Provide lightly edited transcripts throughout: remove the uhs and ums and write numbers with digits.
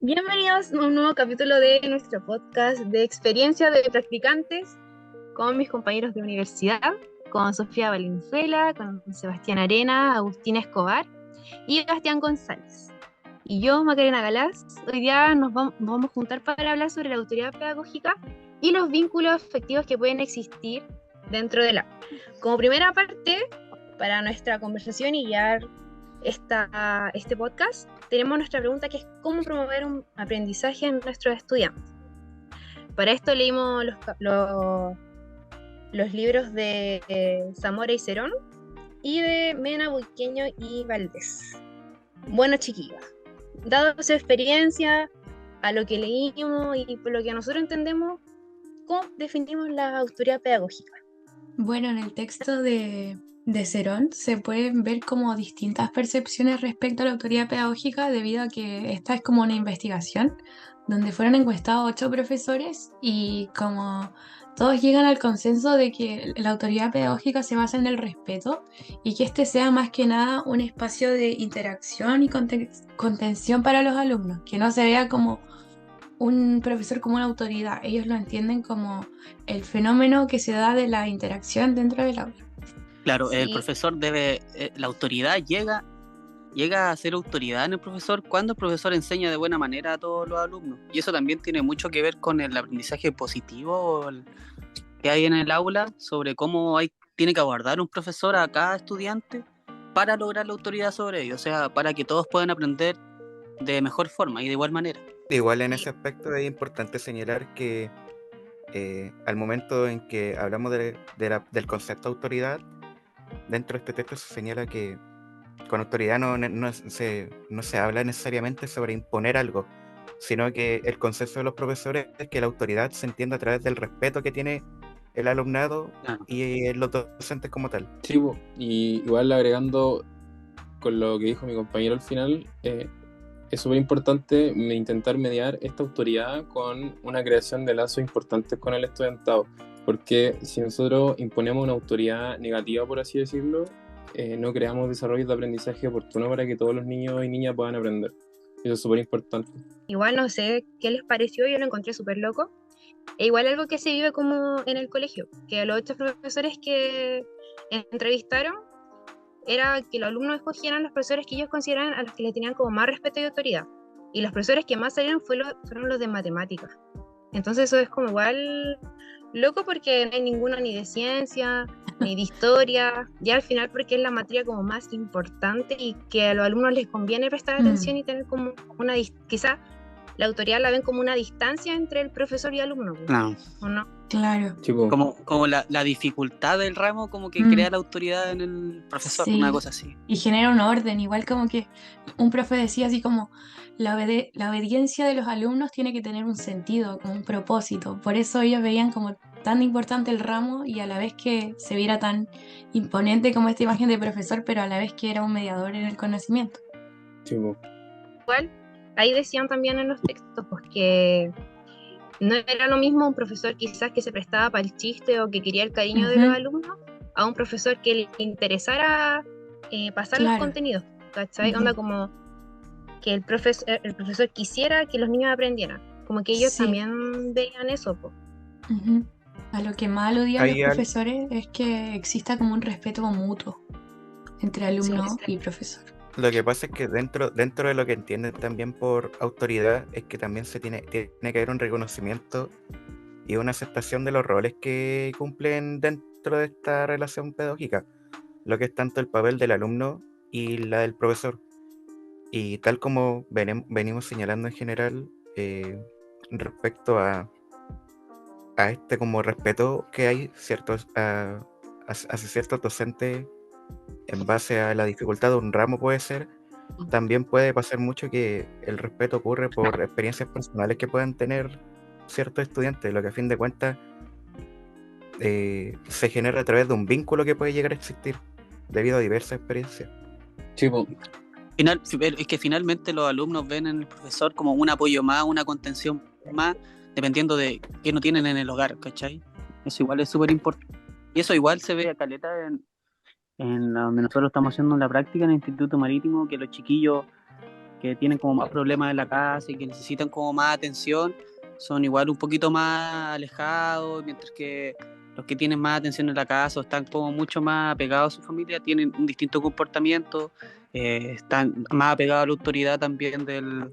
Bienvenidos a un nuevo capítulo de nuestro podcast de experiencia de practicantes con mis compañeros de universidad, con Sofía Valenzuela, con Sebastián Arena, Agustín Escobar y Bastián González. Y yo, Macarena Galás, hoy día nos vamos a juntar para hablar sobre la autoridad pedagógica y los vínculos afectivos que pueden existir dentro del aula. Como primera parte, para nuestra conversación y guiar este podcast, tenemos nuestra pregunta, que es cómo promover un aprendizaje en nuestros estudiantes. Para esto leímos los libros de Zamora y Cerón y de Mena, Buiqueño y Valdés. Bueno, chiquillos, dado su experiencia, a lo que leímos y por lo que nosotros entendemos, ¿cómo definimos la autoridad pedagógica? Bueno, en el texto de Cerón se pueden ver como distintas percepciones respecto a la autoridad pedagógica, debido a que esta es como una investigación donde fueron encuestados 8 profesores y como todos llegan al consenso de que la autoridad pedagógica se basa en el respeto y que este sea más que nada un espacio de interacción y contención para los alumnos, que no se vea como un profesor como una autoridad. Ellos lo entienden como el fenómeno que se da de la interacción dentro del aula. Claro, el Sí, profesor debe, la autoridad llega a ser autoridad en el profesor cuando el profesor enseña de buena manera a todos los alumnos. Y eso también tiene mucho que ver con el aprendizaje positivo que hay en el aula, sobre cómo tiene que abordar un profesor a cada estudiante para lograr la autoridad sobre ellos, o sea, para que todos puedan aprender de mejor forma y de igual manera. Igual en sí, ese aspecto es importante señalar que al momento en que hablamos del concepto de autoridad, dentro de este texto se señala que con autoridad no se habla necesariamente sobre imponer algo, sino que el concepto de los profesores es que la autoridad se entiende a través del respeto que tiene el alumnado Claro. y los docentes como tal. Sí, y igual agregando con lo que dijo mi compañero al final, es súper importante intentar mediar esta autoridad con una creación de lazos importantes con el estudiantado, porque si nosotros imponemos una autoridad negativa, por así decirlo, no creamos desarrollos de aprendizaje oportuno para que todos los niños y niñas puedan aprender. Eso es súper importante. igual no sé qué les pareció, yo lo encontré súper loco. E igual algo que se vive como en el colegio, que a los 8 profesores que entrevistaron era que los alumnos escogieran los profesores que ellos consideraban a los que le tenían como más respeto y autoridad. Y los profesores que más salieron fueron los de matemáticas. Entonces eso es como igual loco, porque no hay ninguno ni de ciencia, ni de historia, ya al final porque es la materia como más importante y que a los alumnos les conviene prestar atención y tener como quizá la autoridad la ven como una distancia entre el profesor y alumno, Claro. ¿o no? Claro. Sí, Como la dificultad del ramo como que Mm. crea la autoridad en el profesor, una Sí, cosa así. y genera un orden, igual como que un profe decía así como la obediencia de los alumnos tiene que tener un sentido, como un propósito. Por eso ellos veían como tan importante el ramo y a la vez que se viera tan imponente como esta imagen de profesor, pero a la vez que era un mediador en el conocimiento. sí, Igual, ahí decían también en los textos pues, que no era lo mismo un profesor quizás que se prestaba para el chiste o que quería el cariño de los Ujú, alumnos, a un profesor que le interesara pasar los claro. contenidos, ¿cachai? Ujú. Onda como que el profesor quisiera que los niños aprendieran, como que ellos Sí. también veían eso, po. Ujú. A lo que más aludían los Hay al- profesores es que exista como un respeto mutuo entre Sí, alumno y profesor. Lo que pasa es que dentro de lo que entienden también por autoridad es que también tiene que haber un reconocimiento y una aceptación de los roles que cumplen dentro de esta relación pedagógica, lo que es tanto el papel del alumno y la del profesor. Y tal como venimos señalando en general, respecto a este como respeto que hay hacia ciertos docentes en base a la dificultad de un ramo puede ser, también puede pasar mucho que el respeto ocurre por experiencias personales que puedan tener ciertos estudiantes, lo que a fin de cuentas se genera a través de un vínculo que puede llegar a existir debido a diversas experiencias. sí, Es que finalmente los alumnos ven en el profesor como un apoyo más, una contención más, dependiendo de qué no tienen en el hogar, ¿cachai? Eso igual es súper importante. Y eso igual se ve a caleta donde nosotros estamos haciendo la práctica en el Instituto Marítimo, que los chiquillos que tienen como más problemas en la casa y que necesitan como más atención, son igual un poquito más alejados, mientras que los que tienen más atención en la casa o están como mucho más apegados a su familia tienen un distinto comportamiento, están más apegados a la autoridad también del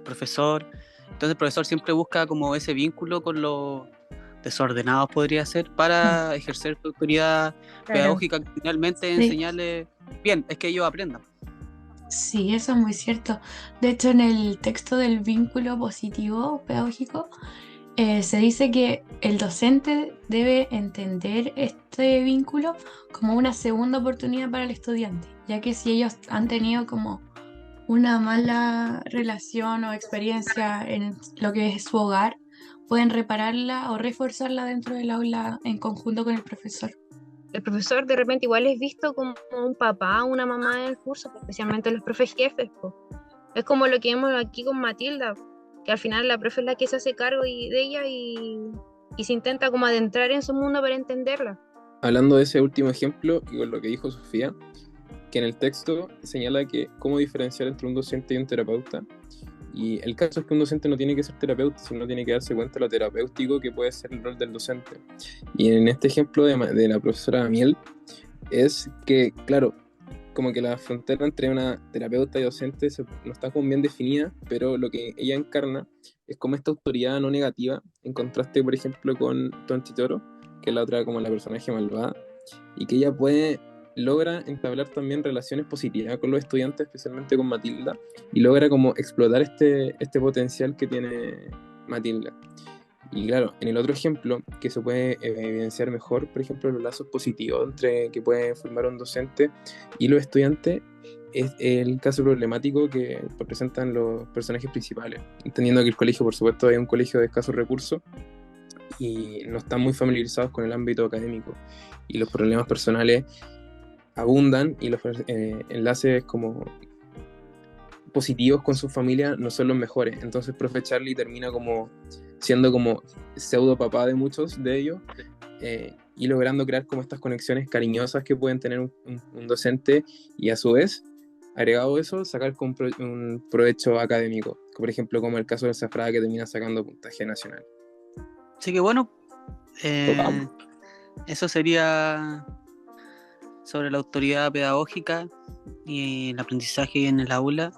profesor. Entonces el profesor siempre busca como ese vínculo con los desordenados, podría ser, para ejercer su autoridad pedagógica, que finalmente Sí. enseñarles bien, es que ellos aprendan. Sí, eso es muy cierto. De hecho, en el texto del vínculo positivo pedagógico, se dice que el docente debe entender este vínculo como una segunda oportunidad para el estudiante, ya que si ellos han tenido como una mala relación o experiencia en lo que es su hogar, pueden repararla o reforzarla dentro del aula en conjunto con el profesor. El profesor de repente igual es visto como un papá, una mamá en el curso, especialmente los profes jefes, po. Es como lo que vemos aquí con Matilda, que al final la profe es la que se hace cargo de ella y se intenta como adentrar en su mundo para entenderla. Hablando de ese último ejemplo y con lo que dijo Sofía, que en el texto señala que cómo diferenciar entre un docente y un terapeuta. Y el caso es que un docente no tiene que ser terapeuta, sino tiene que darse cuenta de lo terapéutico que puede ser el rol del docente. Y en este ejemplo de la profesora Miel, es que, claro, como que la frontera entre una terapeuta y docente no está como bien definida, pero lo que ella encarna es como esta autoridad no negativa, en contraste, por ejemplo, con Tonchitoro, que es la otra como la personaje malvada, y que ella logra entablar también relaciones positivas con los estudiantes, especialmente con Matilda, y logra como explotar este potencial que tiene Matilda. Y claro, en el otro ejemplo, que se puede evidenciar mejor, por ejemplo, los lazos positivos que puede formar un docente y los estudiantes, es el caso problemático que presentan los personajes principales, entendiendo que el colegio, por supuesto, es un colegio de escasos recursos y no están muy familiarizados con el ámbito académico, y los problemas personales abundan, y los enlaces como positivos con su familia no son los mejores. Entonces profe Charlie termina como siendo como pseudo papá de muchos de ellos, y logrando crear como estas conexiones cariñosas que pueden tener un docente, y a su vez, agregado eso, sacar un provecho académico, por ejemplo como el caso de Zafrada, que termina sacando puntaje nacional. Así que bueno, Tocamos. eso sería sobre la autoridad pedagógica y el aprendizaje en el aula.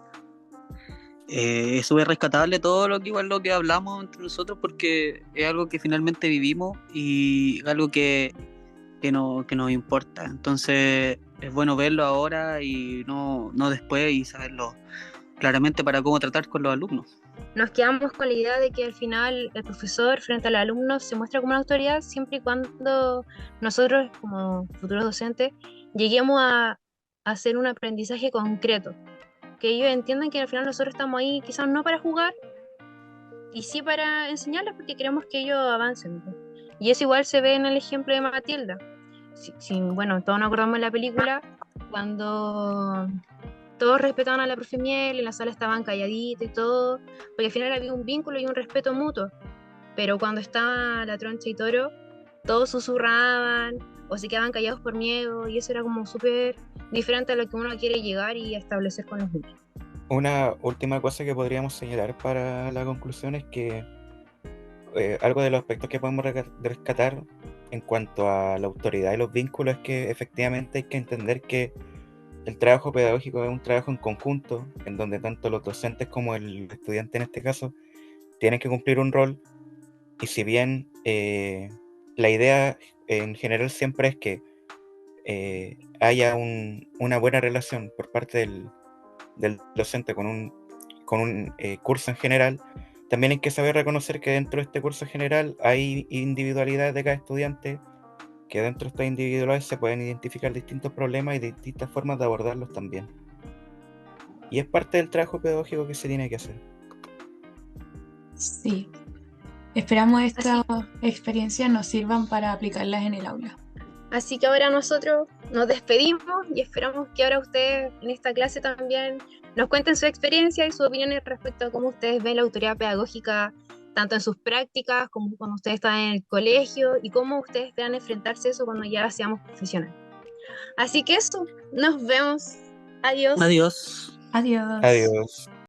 Es súper rescatable todo lo que hablamos entre nosotros, porque es algo que finalmente vivimos y algo que nos importa. Entonces es bueno verlo ahora y no después, y saberlo claramente para cómo tratar con los alumnos. Nos quedamos con la idea de que al final el profesor frente al alumno se muestra como una autoridad siempre y cuando nosotros como futuros docentes lleguemos a hacer un aprendizaje concreto, que ellos entiendan que al final nosotros estamos ahí quizás no para jugar y sí para enseñarles, porque queremos que ellos avancen. Y eso igual se ve en el ejemplo de Matilda. Bueno, todos nos acordamos de la película cuando todos respetaban a la profe Miel, en la sala estaban calladitos y todo, porque al final había un vínculo y un respeto mutuo. Pero cuando estaba la Troncha y Toro, todos susurraban o se quedaban callados por miedo, y eso era como súper diferente a lo que uno quiere llegar y establecer con los niños. Una última cosa que podríamos señalar para la conclusión es que algo de los aspectos que podemos rescatar en cuanto a la autoridad y los vínculos es que efectivamente hay que entender que el trabajo pedagógico es un trabajo en conjunto, en donde tanto los docentes como el estudiante en este caso tienen que cumplir un rol, y si bien la idea en general siempre es que haya una buena relación por parte del docente con un curso en general, también hay que saber reconocer que dentro de este curso general hay individualidades de cada estudiante, que dentro de estas individualidades se pueden identificar distintos problemas y distintas formas de abordarlos también. Y es parte del trabajo pedagógico que se tiene que hacer. Sí, esperamos estas experiencias nos sirvan para aplicarlas en el aula. Así que ahora nosotros nos despedimos y esperamos que ahora ustedes en esta clase también nos cuenten su experiencia y sus opiniones respecto a cómo ustedes ven la autoridad pedagógica, tanto en sus prácticas como cuando ustedes están en el colegio, y cómo ustedes esperan enfrentarse a eso cuando ya seamos profesionales. Así que eso, nos vemos. Adiós. Adiós. Adiós. Adiós.